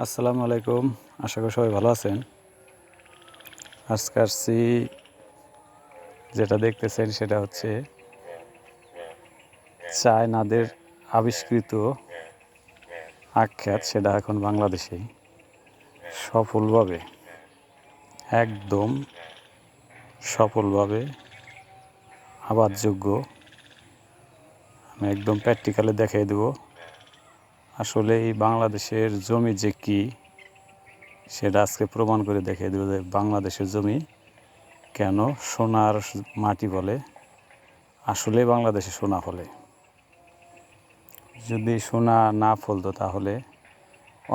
আসসালামু আলাইকুম। আশা করি সবাই ভালো আছেন। আজকে আসছি, যেটা দেখতেছেন সেটা হচ্ছে চায়নাদের আবিষ্কৃত আখ-ক্ষেত। সেটা এখন বাংলাদেশেই সফলভাবে, একদম সফলভাবে আবাদযোগ্য। আমি একদম প্র্যাকটিক্যালে দেখিয়ে দেব আসলে এই বাংলাদেশের জমি যে কী, সেটা আজকে প্রমাণ করে দেখিয়ে দেব যে বাংলাদেশের জমি কেন সোনার মাটি বলে। আসলে বাংলাদেশে সোনা ফলে। যদি সোনা না ফলতো তাহলে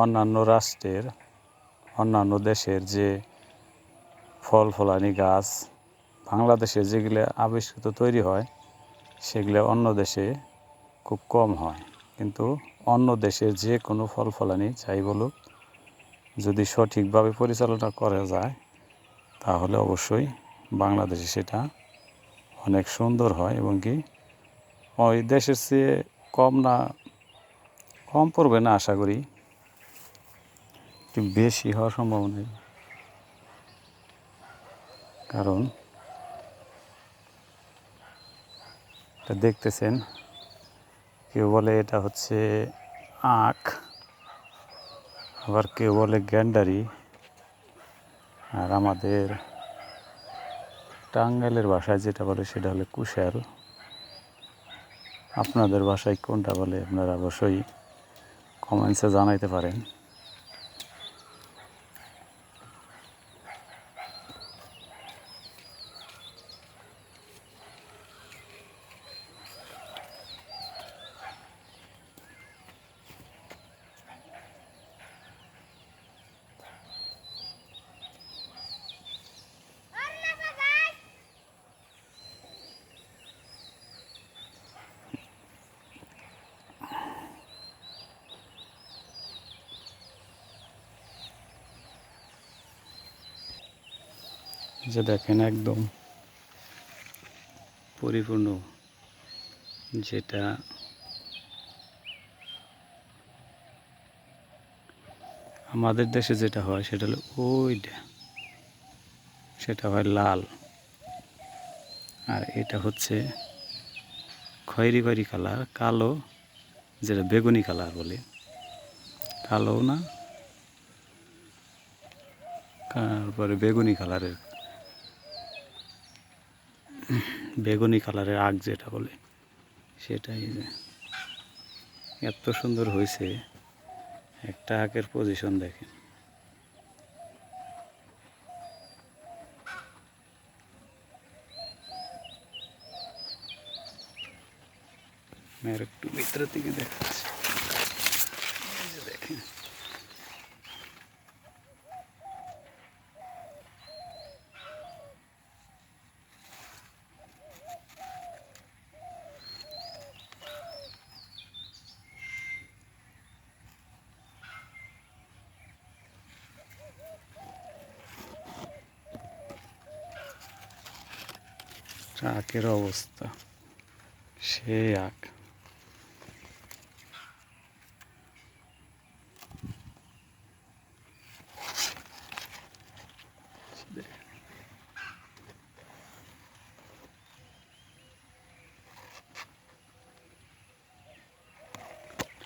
অন্যান্য রাষ্ট্রের, অন্যান্য দেশের যে ফল ফলানি গাছ বাংলাদেশে যেগুলো আবিষ্কৃত তৈরি হয়, সেগুলো অন্য দেশে খুব কম হয়। কিন্তু অন্য দেশের যে কোনো ফল ফলানি যাই বলুক, যদি সঠিকভাবে পরিচালনা করা যায় তাহলে অবশ্যই বাংলাদেশে সেটা অনেক সুন্দর হয় এবং কি ওই দেশের চেয়ে কম পড়বে না, আশা করি একটু বেশি হওয়ার সম্ভাবনা। কারণ এটা দেখতেছেন, কেউ বলে এটা হচ্ছে আখ, আবার কেউ বলে গ্যান্ডারি, আর আমাদের টাঙ্গাইলের ভাষায় যেটা বলে সেটা হলো কুশাল। আপনাদের ভাষায় কোনটা বলে আপনারা অবশ্যই কমেন্টসে জানাইতে পারেন। যে দেখেন একদম পরিপূর্ণ, যেটা আমাদের দেশে যেটা হয় সেটা হলো ওইটা, সেটা হয় লাল, আর এটা হচ্ছে খয়েরি খয়েরি কালার, কালো, যেটা বেগুনি কালার বলে। কালো না, তারপরে বেগুনি কালারের আগ যেটা বলে সেটাই। এত সুন্দর হয়েছে, একটা আখের পজিশন দেখেন। আর একটু ভিতরের দিকে দেখাচ্ছি, দেখেন আখের অবস্থা, সে আখ।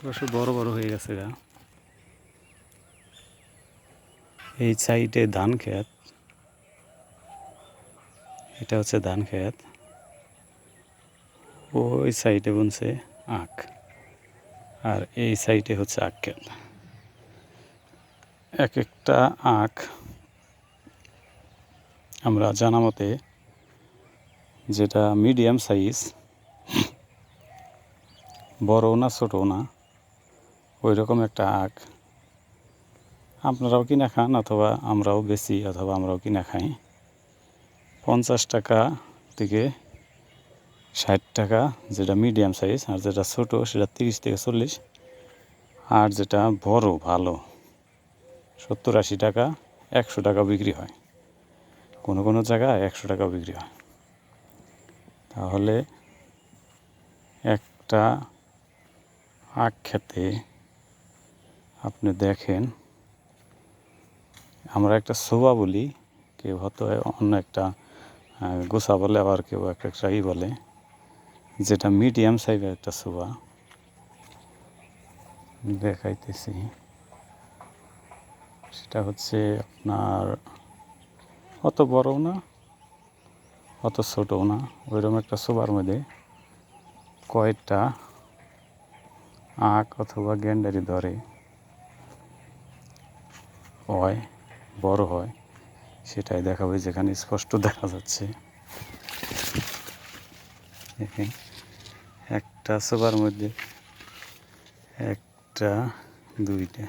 অবশ্য বড় বড় হয়ে গেছে গা। এই সাইডে ধান ক্ষেত, এটা হচ্ছে ধান ক্ষেত, ওই সাইডে বুনছে আখ, আর এই সাইডে হচ্ছে আখ ক্ষেত। এক একটা আখ আমরা জানা মতে, যেটা মিডিয়াম সাইজ, বড়ও না ছোটও না, ওই রকম একটা আখ আপনারাও কিনা খান, অথবা আমরাও বেশি, অথবা আমরাও কিনা খাই 50 টাকা থেকে 60 টাকা, যেটা মিডিয়াম সাইজ, আর যেটা ছোটো সেটা 30 থেকে 40, আর যেটা বড় ভালো 70-80 টাকা, 100 টাকা বিক্রি হয়, কোনো কোনো জায়গায় 100 টাকাও বিক্রি হয়। তাহলে একটা আখ খেতে আপনি দেখেন আমরা একটা সোফা বলি, কেউ হয়তো অন্য একটা গোছা বলে, আবার কেউ একটা বলে, যেটা মিডিয়াম সাইজের একটা সোফা দেখাইতেছি। সেটা হচ্ছে আপনার অত বড়ও না অত ছোটও না, ওইরকম একটা সোফার মধ্যে কয়েকটা আঁক অথবা গ্যান্ডারি ধরে হয়, বড় হয়, সেটাই দেখাবে, যেখানে স্পষ্ট দেখা যাচ্ছে। দেখেন একটা সোফার মধ্যে একটা, দুইটা,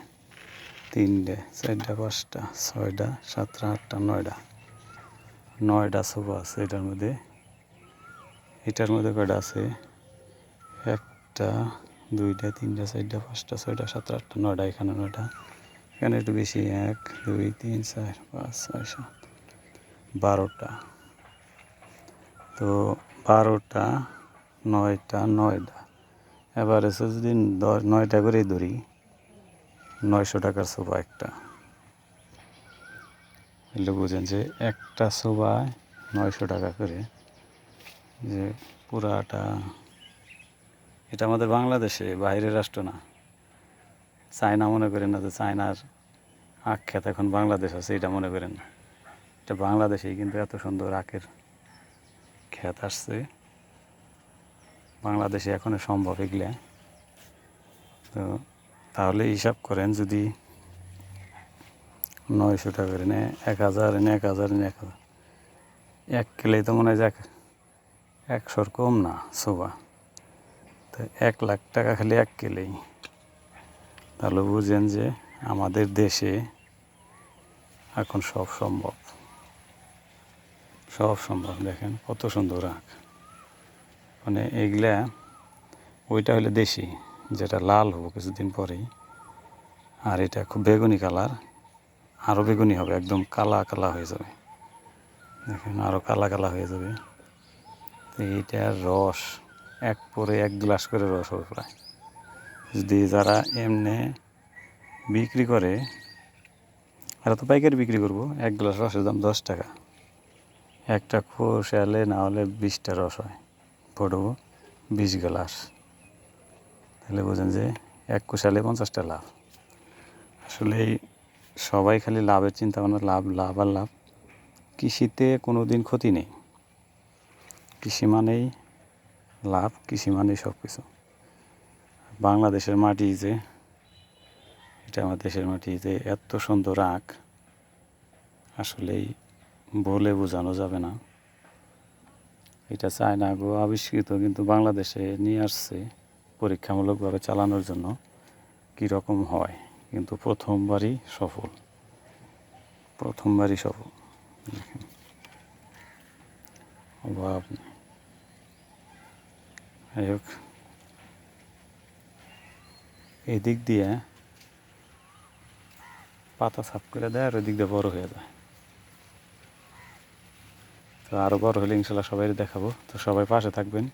তিনটে, চারটা, পাঁচটা, ছয়টা, সাতটা, আটটা, নয়টা সোফা আছে এটার মধ্যে। এটার মধ্যে কয়টা আছে? একটা, দুইটা, তিনটা, চারটা, পাঁচটা, ছয়টা, সাতটা, আটটা, নয়টা। এখানে নয়টা, এখানে একটু বেশি, 1 2 3 4 5 6 7 12টা। তো 12টা, 9টা, এবার এসে যদি 9টা করেই ধরি, 900 টাকার সোফা একটা। এগুলো বুঝেন যে একটা সোফায় 900 টাকা করে, যে পুরাটা। এটা আমাদের বাংলাদেশে, বাইরের রাষ্ট্র না। চায়না মনে করেন না যে চায়নার আখ্যাত এখন বাংলাদেশ আছে, এটা মনে করেন না। এটা বাংলাদেশেই কিন্তু এত সুন্দর আখের খ্যাত আসছে। বাংলাদেশে এখনো সম্ভব এগুলা। তো তাহলে হিসাব করেন, যদি 900 টাকা করে নেয়, 1000 এনে 1000 এনে 1000, 1 কিলোই তো মনে হয় যে 100-র কম না সোফা। তো 1 লাখ টাকা খালি 1 কিলোই। তাহলে বুঝেন যে আমাদের দেশে এখন সব সম্ভব, সব সম্ভব। দেখেন কত সুন্দর আঁক, মানে এগুলা। ওইটা হলে দেশি, যেটা লাল হবো কিছুদিন পরেই। আর এটা খুব বেগুনি কালার, আরও বেগুনি হবে, একদম কালা কালা হয়ে যাবে। দেখেন আরও কালা কালা হয়ে যাবে। তো এইটার রস এক গ্লাস করে রস হবে প্রায়। যদি যারা এমনি বিক্রি করে, এরা তো পাইকারি বিক্রি করবো, 1 গ্লাস রসের দাম 10 টাকা। একটা খোসালে না হলে 20টা রস হয়, বড় 20 গ্লাস। তাহলে বোঝেন যে 1 কোষালে 50টা লাভ। আসলে সবাই খালি লাভের চিন্তা ভাবনা, লাভ লাভ আর লাভ। কৃষিতে কোনো দিন ক্ষতি নেই। কৃষি মানেই লাভ, কৃষি মানেই সব কিছু। বাংলাদেশের মাটি যে, এটা আমার দেশের মাটি যে এত সুন্দর আঁক, আসলেই বলে বোঝানো যাবে না। এটা চায়না গো আবিষ্কৃত, কিন্তু বাংলাদেশে নিয়ে আসছে পরীক্ষামূলকভাবে চালানোর জন্য কীরকম হয়। কিন্তু প্রথমবারই সফল। দেখেন অভাব নেই। যাই হোক, এই দিক দিয়ে পাতা সাফ করে দেয়, আর ওই দিক দিয়ে বড় হয়ে যায়। তো আরও বড় হলে ইনশাল্লাহ সবাই দেখাবো। তো সবাই পাশে থাকবেন,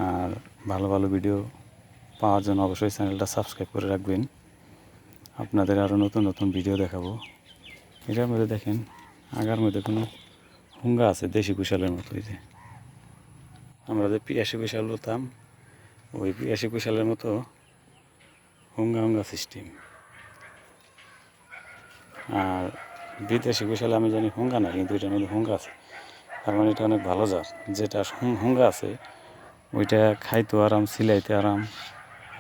আর ভালো ভালো ভিডিও পাওয়ার জন্য অবশ্যই চ্যানেলটা সাবস্ক্রাইব করে রাখবেন। আপনাদের আরও নতুন নতুন ভিডিও দেখাবো। এটার মধ্যে দেখেন আগার মধ্যে কোনো হুঙ্গা আছে, দেশি কুশালের মতো। এই যে আমরা যে পিয়াসি কুশাল বলতাম, ওই পিয়াসি কুশালের মতো হুঙ্গা হুঙ্গা সিস্টেম। আর বিদেশি কুশালে আমি জানি হুঙ্গা না, কিন্তু এটার মধ্যে হুঙ্গা আছে। তার মানে এটা অনেক ভালো জাত। যেটা হুঙ্গা আছে ওইটা খাইতেও আরাম, সিলাইতে আরাম,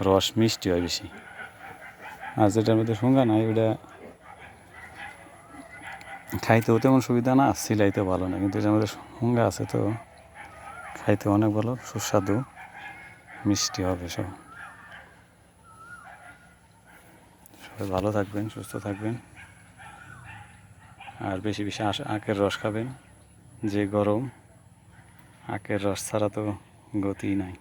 রস মিষ্টি হয় বেশি। আর যেটার মধ্যে হুঙ্গা নাই, ওইটা খাইতেও তেমন সুবিধা না, সিলাইতেও ভালো না। কিন্তু এটার মধ্যে হুঙ্গা আছে, তো খাইতে অনেক ভালো, সুস্বাদু, মিষ্টি হবে সব। সবাই ভালো থাকবেন, সুস্থ থাকবেন, আর বেশি বেশি আখের রস খাবেন। যে গরম, আখের রস ছাড়া তো গতিই নাই।